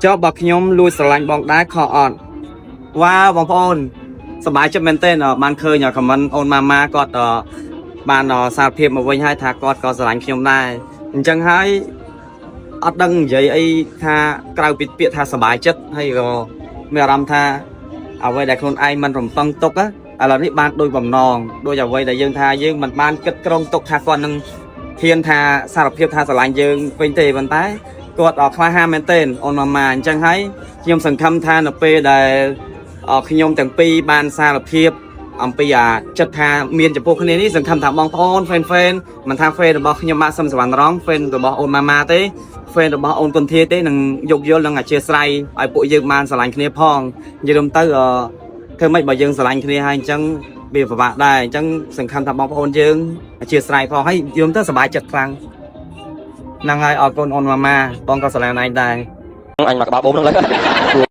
ចប់បើខ្ញុំលួចស្រឡាញ់បងដែរខកអត់វ៉ាបងប្អូនសប្បាយចិត្តមែនទែនបានឃើញខមមិនអូនម៉ាគាត់បានសារភាពមកវិញហើយថាគាត់ក៏ស្រឡាញ់ខ្ញុំដែរអញ្ចឹងហើយអត់ដឹងនិយាយអីថាក្រៅពីពាក្យថាសប្បាយចិត្តហើយក៏មានអារម្មណ៍ថាអ្វីដែលខ្លួនឯងមិនរំពឹងទុកឥឡូវនេះបានដូចបំណងដូចអ្វីដែលយើងថាយើងមិនបានគិតក្រុងទុកថាគាត់នឹងហ៊ានថាសារភាពថាស្រឡាញ់យើងវិញទេប៉ុន្តែគាត់ក្លាហានមែនទែនអូនម៉ាអញ្ចឹងហើយខ្ញុំសង្ឃឹមថានៅពេលដែលខ្ញុំទាំងពីរបានសារភាពអំពីចិត្តថាមានចំពោះគ្នានេះសង្ឃឹមថាបងប្អូនហ្វេនមិនថាហ្វេនរបស់ខ្ញុំបាទសឹមសវណ្ណរងហ្វេនរបស់អូនម៉ាទេហ្វេនរបស់អូនគុនធាទេនឹងយកយល់នឹងអធិស្ឋានឲ្យពួកយើងបានស្រឡាញ់គ្នាផងនិយាយទៅធ្វើម៉េចបើយើងស្រឡាញ់គ្នាហើយអញ្ចឹងវាពិបាកដែរអញ្ចឹងសង្ឃឹមថាបងប្អូនយើងអធិស្ឋានផងហើយយល់ទៅសប្បាយចិត្តខ្លាំងហ្នឹងហើយអរគុណអូនម៉ាបងក៏ស្រឡាញ់ឯងដែរអញមកក្បាលបូមហ្នឹងឡើយព្រោះ